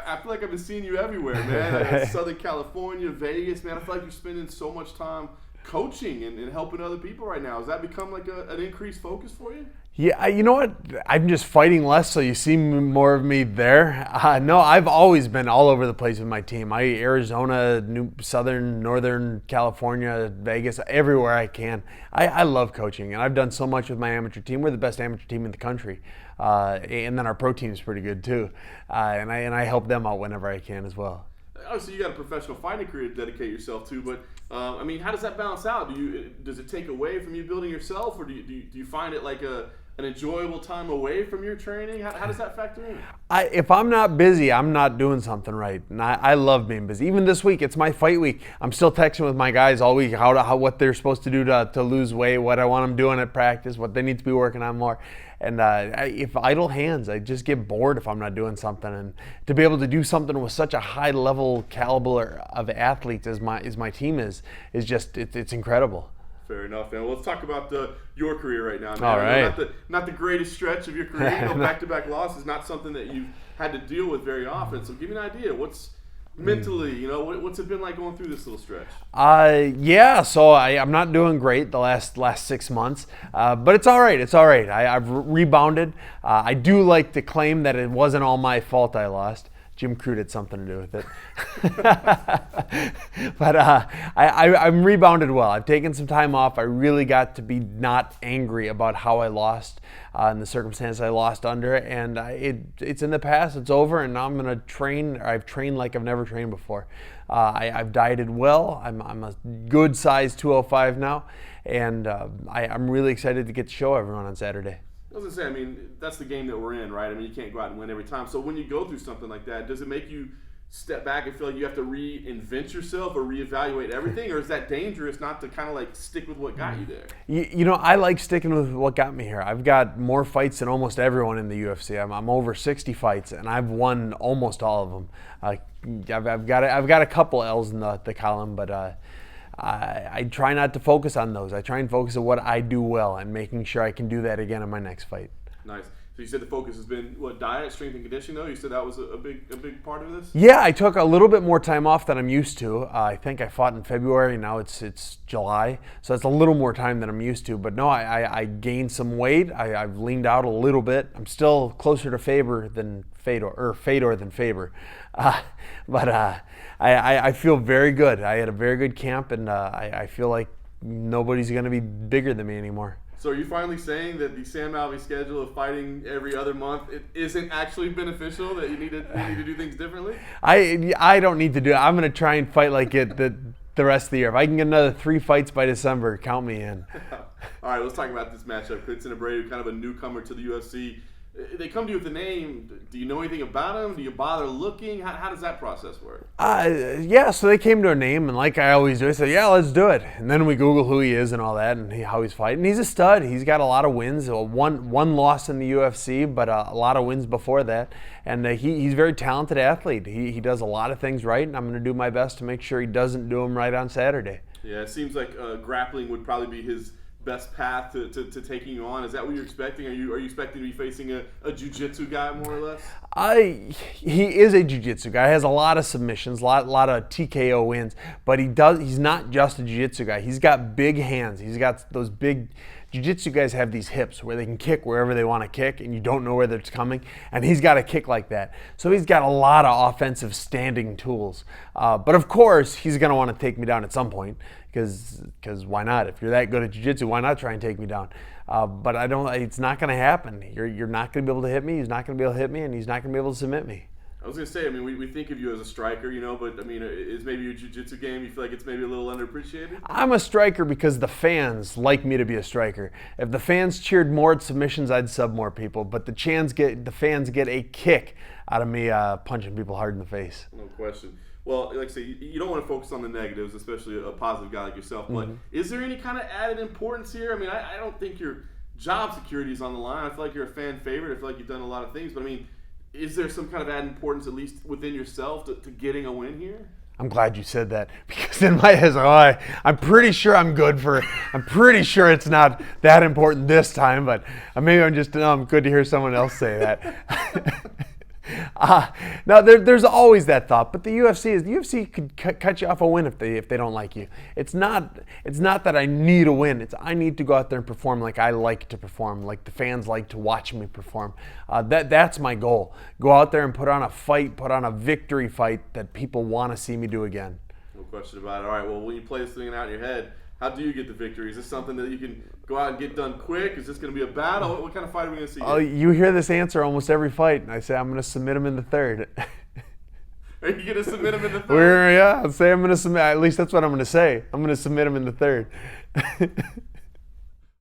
I feel like I've been seeing you everywhere, man. Southern California, Vegas, man. I feel like you're spending so much time coaching and helping other people right now. Has that become like an increased focus for you? Yeah, you know what? I'm just fighting less, so you see more of me there. No, I've always been all over the place with my team. Arizona, Northern California, Vegas, everywhere I can. I love coaching, and I've done so much with my amateur team. We're the best amateur team in the country, and then our pro team is pretty good too. And I help them out whenever I can as well. Obviously, you got a professional fighting career to dedicate yourself to, but I mean, how does that balance out? Does it take away from you building yourself, or do you find it like an enjoyable time away from your training? How does that factor in? If I'm not busy, I'm not doing something right. And I love being busy. Even this week, it's my fight week. I'm still texting with my guys all week what they're supposed to do to lose weight, what I want them doing at practice, what they need to be working on more. And if idle hands, I just get bored if I'm not doing something. And to be able to do something with such a high level caliber of athletes as my team is just it's incredible. Fair enough, man. Well, let's talk about your career right now, man. All right. Not the greatest stretch of your career. Back-to-back losses, not something that you've had to deal with very often. So give me an idea. What's mentally, what's it been like going through this little stretch? Yeah, so I'm not doing great the last 6 months, but it's all right. It's all right. I've rebounded. I do like to claim that it wasn't all my fault I lost. Jim Crude had something to do with it. But I'm rebounded well. I've taken some time off. I really got to be not angry about how I lost and the circumstances I lost under. And it's in the past. It's over. And now I'm going to train. I've trained like I've never trained before. I've dieted well. I'm a good size 205 now. And I'm really excited to get to show everyone on Saturday. I was going to say, I mean, that's the game that we're in, right? I mean, you can't go out and win every time. So when you go through something like that, does it make you step back and feel like you have to reinvent yourself or reevaluate everything? Or is that dangerous not to kind of like stick with what got you there? You know, I like sticking with what got me here. I've got more fights than almost everyone in the UFC. I'm over 60 fights, and I've won almost all of them. I've got a couple L's in the column, but I try not to focus on those. I try and focus on what I do well and making sure I can do that again in my next fight. Nice. So you said the focus has been diet, strength, and conditioning though? You said that was a big part of this? Yeah, I took a little bit more time off than I'm used to. I think I fought in February, now it's July, so it's a little more time than I'm used to. But no, I gained some weight. I've leaned out a little bit. I'm still closer to Fedor than Faber. But I feel very good. I had a very good camp, and I feel like nobody's going to be bigger than me anymore. So are you finally saying that the Sam Alvey schedule of fighting every other month isn't actually beneficial, that you need to do things differently? I don't need to do it. I'm going to try and fight like it the rest of the year. If I can get another 3 fights by December, count me in. All right, let's talk about this matchup. Quinton Abreu, kind of a newcomer to the UFC. They come to you with a name. Do you know anything about him? Do you bother looking? How does that process work? Yeah, so they came to a name, and like I always do, I said, yeah, let's do it. And then we Google who he is and all that, and how he's fighting. He's a stud. He's got a lot of wins. One loss in the UFC, but a lot of wins before that. And he's a very talented athlete. He does a lot of things right, and I'm going to do my best to make sure he doesn't do them right on Saturday. Yeah, it seems like grappling would probably be his best path to taking you on. Is that what you're expecting? Are you expecting to be facing a jiu-jitsu guy more or less? He is a jiu-jitsu guy. He has a lot of submissions, a lot of TKO wins, but he's not just a jiu-jitsu guy. He's got big hands. He's got those big jiu-jitsu guys have these hips where they can kick wherever they want to kick, and you don't know where it's coming, and he's got a kick like that. So he's got a lot of offensive standing tools. But of course, he's going to want to take me down at some point, because why not? If you're that good at jiu-jitsu, why not try and take me down? But it's not going to happen. You're not going to be able to hit me. He's not going to be able to hit me, and he's not going to be able to submit me. I was going to say, I mean, we think of you as a striker, but I mean, is maybe your jiu-jitsu game, you feel like it's maybe a little underappreciated? I'm a striker because the fans like me to be a striker. If the fans cheered more at submissions, I'd sub more people. But the fans get a kick out of me punching people hard in the face. No question. Well, like I say, you don't want to focus on the negatives, especially a positive guy like yourself. But is there any kind of added importance here? I mean, I don't think your job security is on the line. I feel like you're a fan favorite. I feel like you've done a lot of things. But I mean, is there some kind of added importance, at least within yourself, to getting a win here? I'm glad you said that, because in my head, I'm pretty sure I'm good for it. I'm pretty sure it's not that important this time, but maybe I'm just good to hear someone else say that. Now there's always that thought, but the UFC could cut you off a win if they don't like you. It's not that I need a win. It's I need to go out there and perform like I like to perform, like the fans like to watch me perform. That's my goal. Go out there and put on a fight, put on a victory fight that people want to see me do again. No question about it. All right, well, when you play this thing out in your head, how do you get the victory? Is this something that you can go out and get done quick? Is this going to be a battle? What kind of fight are we going to see? Oh, you hear this answer almost every fight, and I say I'm going to submit him in the third. Are you going to submit him in the third? Yeah, I'll say I'm going to submit. At least that's what I'm going to say. I'm going to submit him in the third.